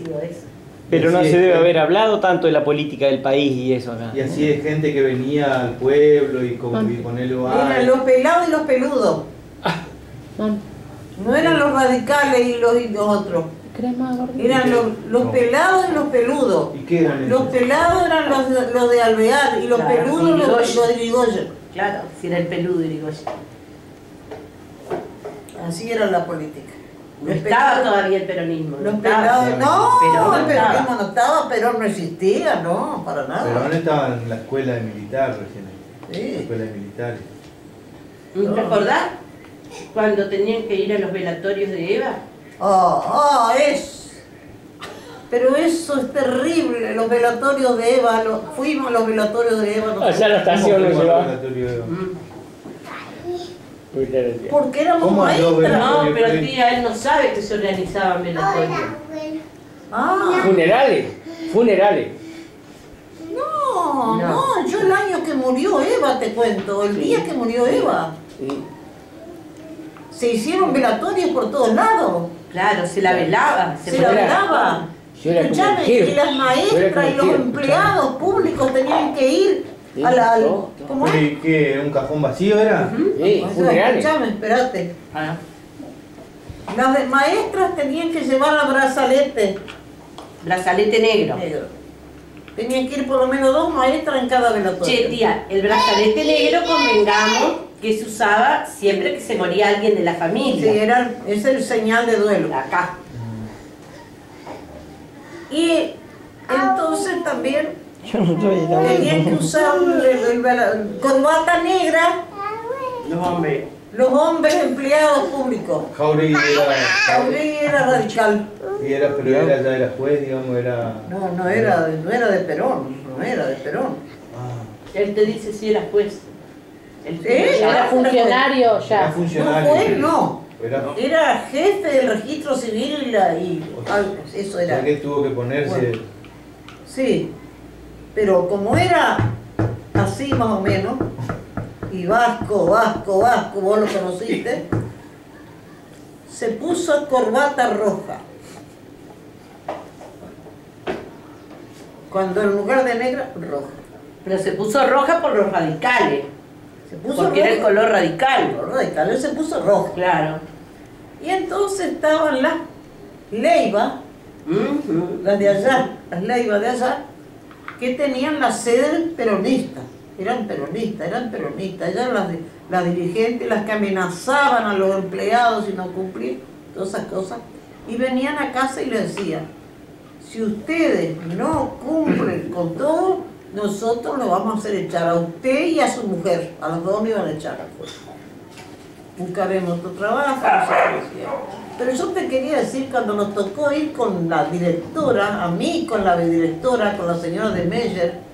sido eso. Pero no se debe haber hablado tanto de la política del país y eso acá. Y así de gente que venía al pueblo y con él Eran los pelados y los peludos. No eran los radicales y los otros. Eran los pelados y los peludos. ¿Y qué eran Los esos? pelados eran los de Alvear y los Claro, peludos los de Irigoyen. Claro, si era el peludo Irigoyen. Así era la política. No estaba todavía el peronismo. Los no estaba. pelados, no, Perón el peronismo no estaba, Perón no existía, no, para nada. Perón estaba en la escuela de militar recién. Sí. La escuela de militares. ¿Te acordás cuando tenían que ir a los velatorios de Eva? Pero eso es terrible, los velatorios de Eva, fuimos a los velatorios de Eva. Allá a la estación lo llevaba. Porque éramos ¿Cómo andó maestras. No, pero tía, él no sabe que se organizaban velatorios. Funerales. No, yo el año que murió Eva te cuento, el día que murió Eva. Sí. Se hicieron velatorios por todos lados. Claro, se la velaba. Se la velaba. Yo era como Escuchame, el y las maestras y los empleados públicos tenían que ir ¿cómo es? ¿Qué? ¿Era un cajón vacío era? Sí, funerales. Escuchame, espérate. Las maestras tenían que llevar la brazalete Brazalete negro. negro. Tenían que ir por lo menos 2 maestras en cada velatorio. Che, tía, el brazalete negro convengamos que se usaba siempre que se moría alguien de la familia. Sí, es el señal de duelo. Acá. Y entonces también Yo no soy tenían que usar corbata negra los hombres empleados públicos. Jauregui Jauregui era radical. pero ya era juez, digamos, era... No era de Perón, no era de Perón. Él te dice si era juez. Era funcionario ya. Era funcionario. No, él no. Era... Era jefe del registro civil eso era. ¿Por qué tuvo que ponerse...? Bueno, sí, pero como era así más o menos, y vasco, vos lo conociste, se puso corbata roja. Cuando en lugar de negra, roja. Pero se puso roja por los radicales. Se puso Porque era el color radical. Los radicales se puso rojo. Claro. Y entonces estaban las leivas, las de allá, las leivas de allá, que tenían la sede peronista. Eran peronistas. Ellas las dirigentes, las que amenazaban a los empleados si no cumplían, todas esas cosas. Y venían a casa y les decían, si ustedes no cumplen con todo, nosotros lo vamos a hacer echar a usted y a su mujer. A los dos me iban a echar afuera. Buscaremos tu trabajo. Pero yo te quería decir, cuando nos tocó ir con la directora, a mí con la directora, con la señora de Meyer,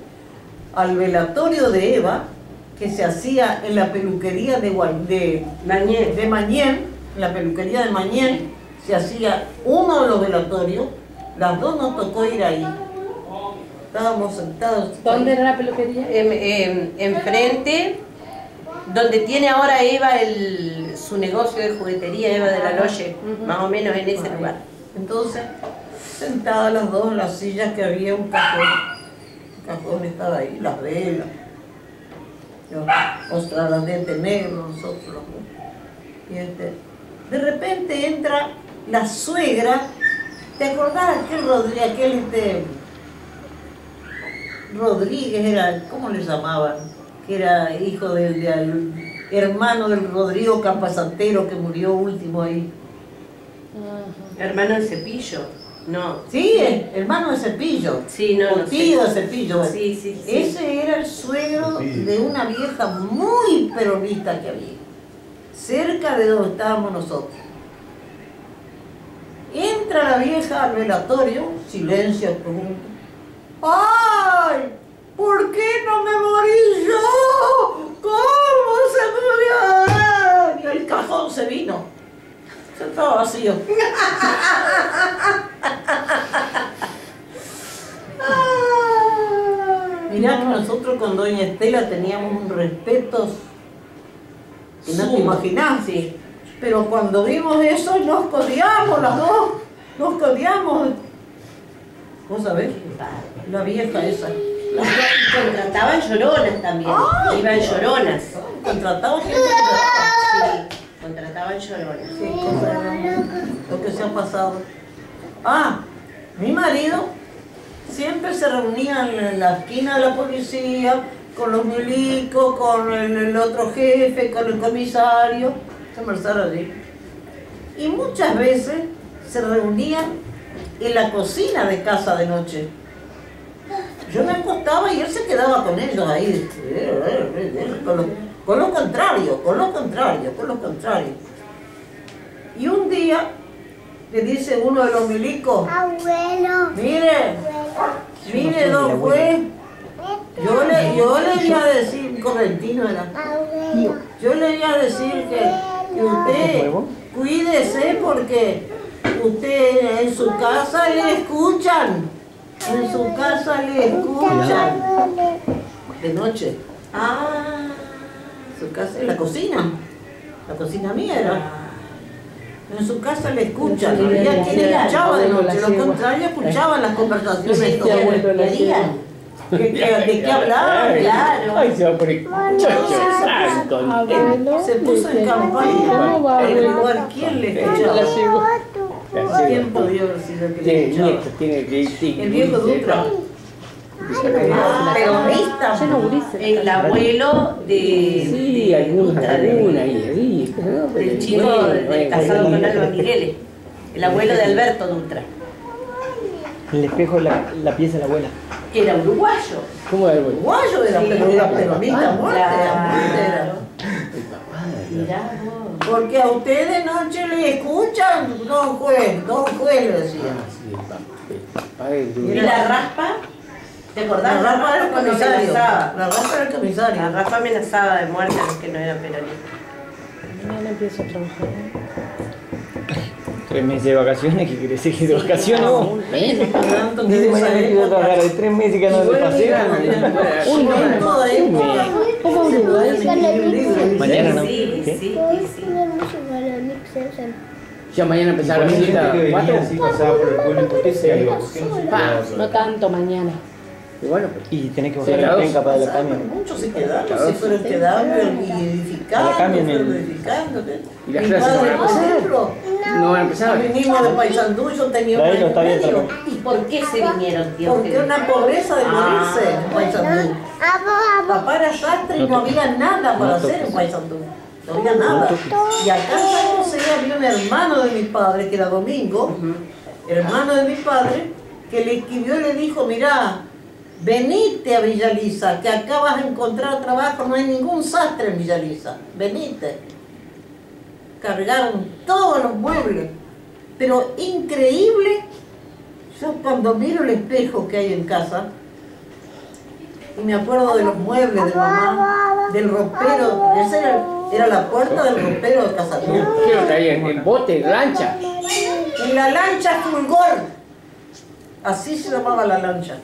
al velatorio de Eva, que se hacía en la peluquería de Mañén, en la peluquería de Mañén, se hacía uno de los velatorios, las dos nos tocó ir ahí. Estábamos sentados. ¿Dónde era la peluquería? Enfrente, donde tiene ahora Eva su negocio de juguetería, Eva de la Loye, más o menos en ese lugar. Entonces, sentadas las dos en las sillas que había un cajón. El cajón estaba ahí, las velas. Ostras, las dientes negros, nosotros los dos. Y de repente entra la suegra. ¿Te acordás aquel Rodríguez era, ¿cómo le llamaban? Que era hijo del hermano del Rodrigo Campasantero que murió último ahí. Hermano de Cepillo, no. Sí, hermano de Cepillo. Sí, no, o no tío sé. de Cepillo. Sí. Ese era el suegro de una vieja muy peronista que había, cerca de donde estábamos nosotros. Entra la vieja al velatorio, silencio profundo. ¡Ay! ¿Por qué no me morí yo? ¿Cómo se murió? Y el cajón se vino. Se estaba vacío. Mirá que nosotros con doña Estela teníamos un respeto que no te imaginás. Sí. Pero cuando vimos eso nos codiamos las dos. Nos codiamos. ¿Vos sabés? La vieja esa. Contrataban lloronas también. Iban lloronas. Contrataba gente que lloraba. Sí, contrataban lloronas. Sí, lo que se ha pasado. Mi marido siempre se reunía en la esquina de la policía con los milicos, con el otro jefe, con el comisario, se almorzaba allí. Y muchas veces se reunían en la cocina de casa de noche. Yo me acostaba y él se quedaba con ellos ahí, con lo contrario. Y un día le dice uno de los milicos, Abuelo. mire, don juez, yo le iba a decir, correntino era, Abuelo. yo le iba a decir que usted cuídese porque usted en su casa le escuchan. En su casa le escuchan. De noche. Su casa, en la cocina. La cocina mía era. En su casa le escuchan. Había quien escuchaba de noche. Los contrarios escuchaban las conversaciones de ¿De qué hablaban? Claro. Ay, se va a poner Se puso en campaña para averiguar quién le escuchaba. ¿Quién podía haber sido el que le escuchaba? El viejo Dutra. Peronista. El abuelo de. Sí, alguna ahí. Del chico casado con Alba Migueles. El abuelo de Alberto Dutra. El espejo, la pieza de la abuela. Que era uruguayo. ¿Cómo era el abuelo? Uruguayo era, pero era peronista muerte. Mirá vos. Porque a usted de noche le escuchan, don juez le decía. ¿Y la raspa? ¿Te acordás? La Rafa era el cuando comisario. amenazaba. La Rafa era el comisario. La Rafa amenazaba de muerte a los que no eran peronistas. Mañana empiezo a trabajar. 3 meses de vacaciones, ¿qué quiere decir que de vacaciones vos? Tanto que Dice de mañana esa que iba a trabajar de época. 3 meses que no se pasean. En toda época. ¿Cómo Uruguay? Mañana no. Sí, ¿Qué? sí. Ya mañana empezar la Hay gente visita. que venía así, pasaba por el pueblo en potencia y digo, ¿por qué no se quedaba por No acá? tanto mañana. Y bueno, pues. Y tenés que Sí, buscar la claro. penca para la cambio. Muchos se quedaron, se fueron quedando y edificando, La cambian fueron el- edificando. ¿Y las Mi clases padre, van a por empezar? ejemplo, No van a empezar. a mí mismo de Paysandú yo tenía un Ahí año no y está bien, medio. está ¿Y por qué se vinieron, tío? Porque una pobreza de morirse en Paysandú. Papá era sastre y no había nada para hacer en Paysandú. No había nada. Y acá en San José había un hermano de mi padre, que era Domingo, hermano de mi padre, que le escribió y le dijo, mirá, venite a Villa Lisa, que acá vas a encontrar trabajo, no hay ningún sastre en Villa Lisa. Venite. Cargaron todos los muebles. Pero increíble, yo cuando miro el espejo que hay en casa, y me acuerdo de los muebles de mamá, del ropero, esa era la puerta del ropero de Casa Cruz. ¿Qué lo traían? ¿En bote? ¿En lancha? En la lancha Fulgor, así se llamaba la lancha.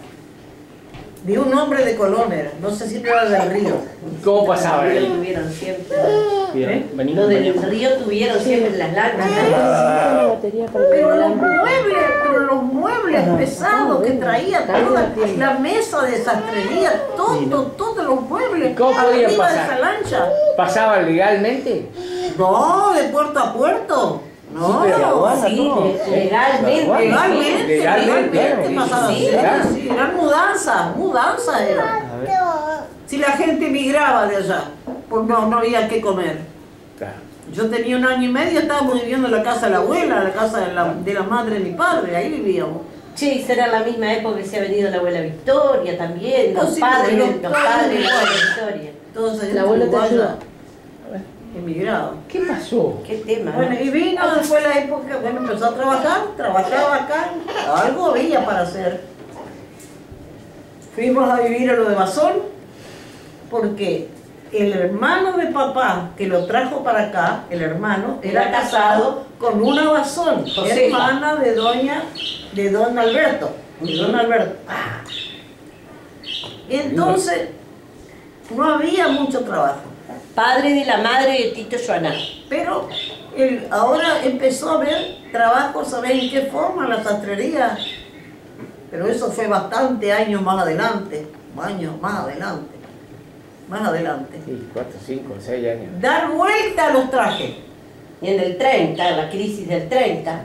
De un hombre de Colón era, no sé si era del río. ¿Cómo pasaba Los del río ahí? tuvieron siempre. Vení, Los del río tuvieron siempre las lanchas. Una batería para Pero el los muebles pesados que traía, toda la mesa de sastrería, todos los muebles ¿Cómo podía arriba de pasar? esa lancha. ¿Pasaba legalmente? No, de puerto a puerto. No, Sí, pero aguanta, Sí, ¿no? legalmente. legalmente, Legalmente, pasaba sí, así, claro. sí, era mudanza era. Si la gente migraba de allá, pues no había que comer. Claro. Yo tenía 1 año y medio, estábamos viviendo en la casa de la abuela, la casa de la madre de mi padre, ahí vivíamos. Che, y será la misma época que se ha venido la abuela Victoria también, los Sí, padres, los los padres de la abuela Victoria. Todos allá La abuela te uruguayos, ayuda. emigrados. ¿Qué pasó? Qué tema. Bueno, y vino después la época, bueno, empezó a trabajar, trabajaba acá, algo había para hacer. Fuimos a vivir a lo de Basón, porque el hermano de papá que lo trajo para acá, el hermano, era casado con una Basón, Josefa. hermana de don Alberto. De don Alberto. Entonces, no había mucho trabajo. Padre de la madre de Tito Joaná. Pero ahora empezó a haber trabajo, ¿sabés en qué forma? La sastrería. Pero eso fue bastante años más adelante. Años más adelante. Más adelante. Sí, 4, 5, 6 años. Dar vuelta a los trajes. Y en el 30, la crisis del 30.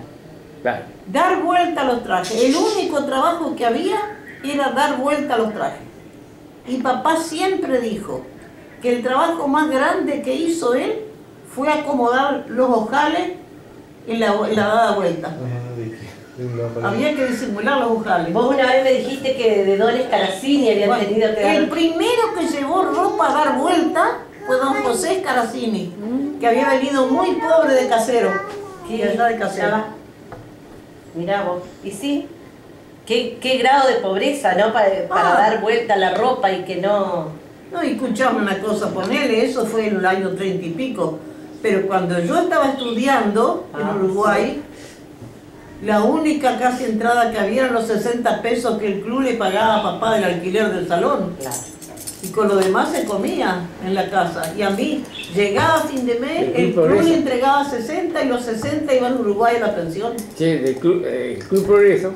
Claro. Dar vuelta a los trajes. El único trabajo que había era dar vuelta a los trajes. Y papá siempre dijo que el trabajo más grande que hizo él fue acomodar los ojales en la dada vuelta. Había que disimular los ojales. Vos una vez me dijiste que de Don Escaracini habían Bueno, tenido que dar... el primero que llevó ropa a dar vuelta fue don José Escaracini, que había venido muy pobre de Casero. ¿Qué? Y allá de Casero. Mirá vos. Y sí, qué grado de pobreza, ¿no? Para dar vuelta a la ropa y que no... No, y escuchame una cosa, ponele, eso fue en el año 30 y pico. Pero cuando yo estaba estudiando en Uruguay, la única casi entrada que había eran los 60 pesos que el club le pagaba a papá del alquiler del salón. Claro. Y con lo demás se comía en la casa. Y a mí, llegaba a fin de mes, el club Progreso. le entregaba 60 y los 60 iban a Uruguay a la pensión. Che, del Club Progreso.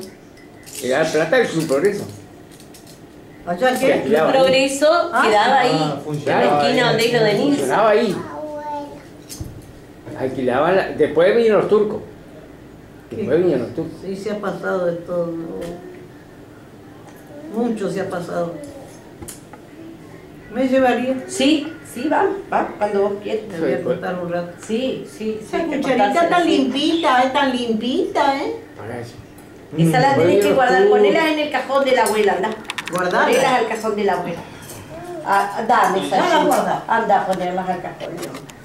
Era plata del Club Progreso. Allá Sí, que aquí. El progreso quedaba ahí, en la funcionaba esquina donde ahí. hilo de Nilsson. Funcionaba ahí. Alquilaban, después vinieron los turcos. Después vinieron los turcos. sí se ha pasado de todo. Mucho se ha pasado. Me llevaría. Sí, vamos, cuando vos quieras. Me voy a contar un rato. Sí, Esa hay que cucharita contárselo, tan sí. limpita, es tan limpita, ¿eh? Para eso. Esa la tenés que Bueno, guardar, tú- ponelas en el cajón de la abuela, anda. Guardarla. Ponelas al cajón de la abuela. Dame esa Ya la cinta. guarda. Anda a ponerlas al cajón.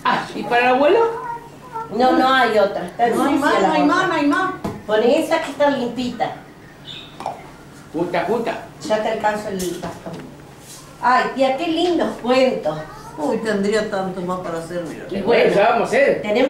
Ah, ¿y para el abuelo? No hay otra. Está No hay sucia más, la no hay otra. más, no hay más. Poné esas que están limpitas. Puta. Ya te alcanzo el bastón. Ay, tía, qué lindos cuentos. Uy, tendría tanto más para hacer, mira. Y Bueno, bueno, ya vamos a hacer. tenemos